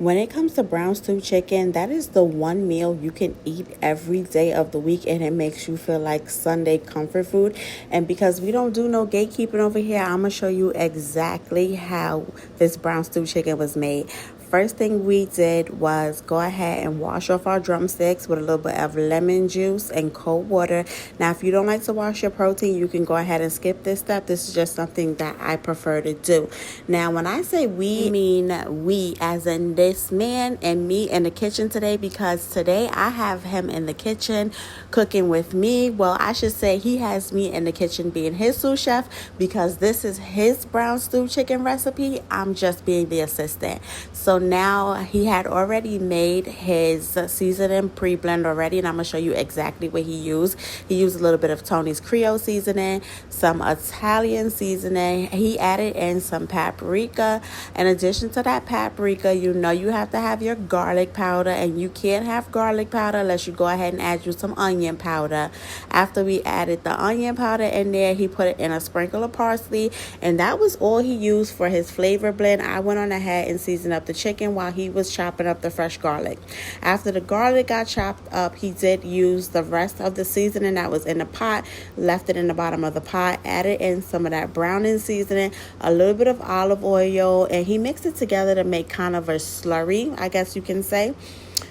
When it comes to brown stew chicken, that is the one meal you can eat every day of the week and it makes you feel like Sunday comfort food. And because we don't do no gatekeeping over here, I'm going to show you exactly how this brown stew chicken was made. First thing we did was go ahead and wash off our drumsticks with a little bit of lemon juice and cold water. Now, if you don't like to wash your protein, you can go ahead and skip this step. This is just something that I prefer to do. Now, when I say we, I mean we, as in this man and me in the kitchen today, because today I have him in the kitchen cooking with me. Well, I should say he has me in the kitchen being his sous chef because this is his brown stew chicken recipe. I'm just being the assistant. So now he had already made his seasoning pre-blend already, and I'm going to show you exactly what he used. He used a little bit of Tony's Creole seasoning, some Italian seasoning. He added in some paprika. In addition to that paprika, you know you have to have your garlic powder, and you can't have garlic powder unless you go ahead and add you some onion powder. After we added the onion powder in there, he put it in a sprinkle of parsley, and that was all he used for his flavor blend. I went on ahead and seasoned up the chicken while he was chopping up the fresh garlic. After the garlic got chopped up, he did use the rest of the seasoning that was in the pot, left it in the bottom of the pot, added in some of that browning seasoning, a little bit of olive oil, and he mixed it together to make kind of a slurry, I guess you can say.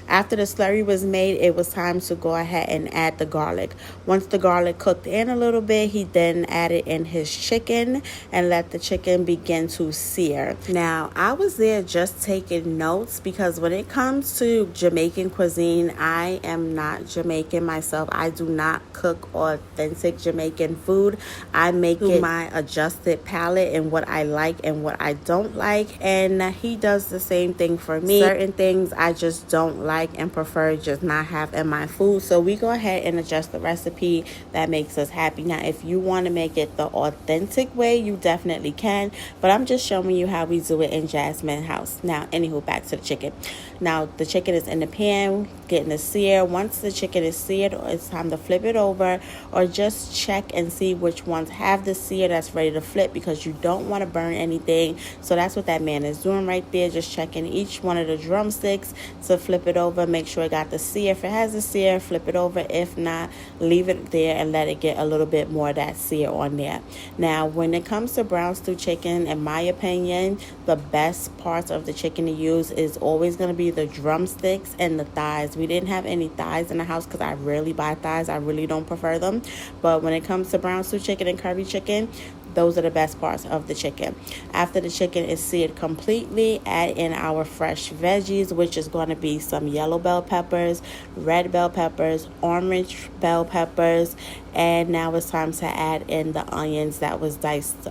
After the slurry was made, it was time to go ahead and add the garlic. Once the garlic cooked in a little bit, he then added in his chicken and let the chicken begin to sear. Now, I was there just taking notes because when it comes to Jamaican cuisine, I am not Jamaican myself. I do not cook authentic Jamaican food. I make it my adjusted palate and what I like and what I don't like. And he does the same thing for me. Certain things I just don't like and prefer just not have in my food, so we go ahead and adjust the recipe that makes us happy. Now, if you want to make it the authentic way, you definitely can, but I'm just showing you how we do it in Jasmine house. Now, anywho, back to the chicken. Now, the chicken is in the pan getting a sear. Once the chicken is seared, it's time to flip it over, or just check and see which ones have the sear that's ready to flip, because you don't want to burn anything. So that's what that man is doing right there, just checking each one of the drumsticks to flip it over. Make sure it got the sear. If it has a sear, flip it over. If not, leave it there and let it get a little bit more of that sear on there. Now, when it comes to brown stew chicken, in my opinion, the best parts of the chicken to use is always going to be the drumsticks and the thighs. We didn't have any thighs in the house because I rarely buy thighs. I really don't prefer them. But when it comes to brown stew chicken and curry chicken, those are the best parts of the chicken. After the chicken is seared completely, add in our fresh veggies, which is going to be some yellow bell peppers, red bell peppers, orange bell peppers, and now it's time to add in the onions that was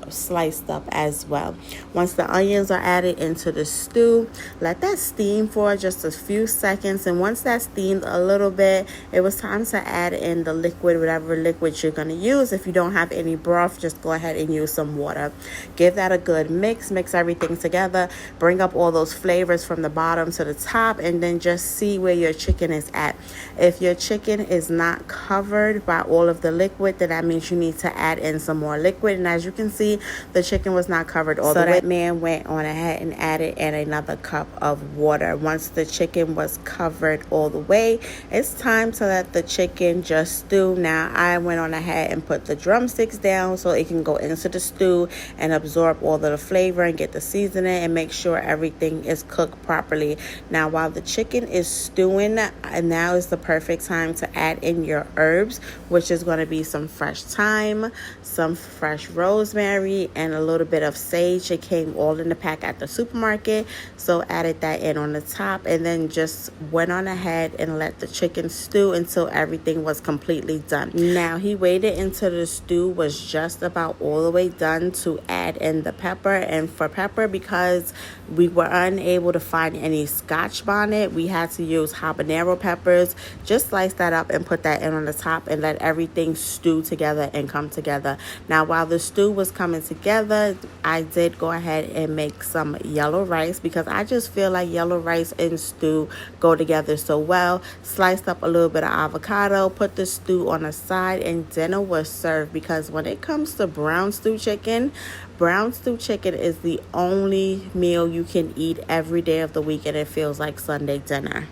sliced up as well. Once the onions are added into the stew, let that steam for just a few seconds, and once that steamed a little bit, it was time to add in the liquid, whatever liquid you're going to use. If you don't have any broth, just go ahead and use some water. Give that a good mix everything together, bring up all those flavors from the bottom to the top, and then just see where your chicken is at. If your chicken is not covered by all of the liquid, then that means you need to add in some more liquid. And as you can see, the chicken was not covered all the way. So that man went on ahead and added in another cup of water. Once the chicken was covered all the way, it's time to let the chicken just stew. Now, I went on ahead and put the drumsticks down so it can go into the stew and absorb all of the flavor and get the seasoning and make sure everything is cooked properly. Now, while the chicken is stewing, now is the perfect time to add in your herbs, which is going to be some fresh thyme, some fresh rosemary, and a little bit of sage. It came all in the pack at the supermarket, so added that in on the top, and then just went on ahead and let the chicken stew until everything was completely done. Now, he waited until the stew was just about all the way done to add in the pepper. And for pepper, because we were unable to find any Scotch bonnet, we had to use habanero peppers. Just slice that up and put that in on the top and let everything stew together and come together. Now, while the stew was coming together, I did go ahead and make some yellow rice because I just feel like yellow rice and stew go together so well. Sliced up a little bit of avocado, put the stew on the side, and dinner was served. Because when it comes to brown stew chicken, brown stew chicken is the only meal you can eat every day of the week and it feels like Sunday dinner.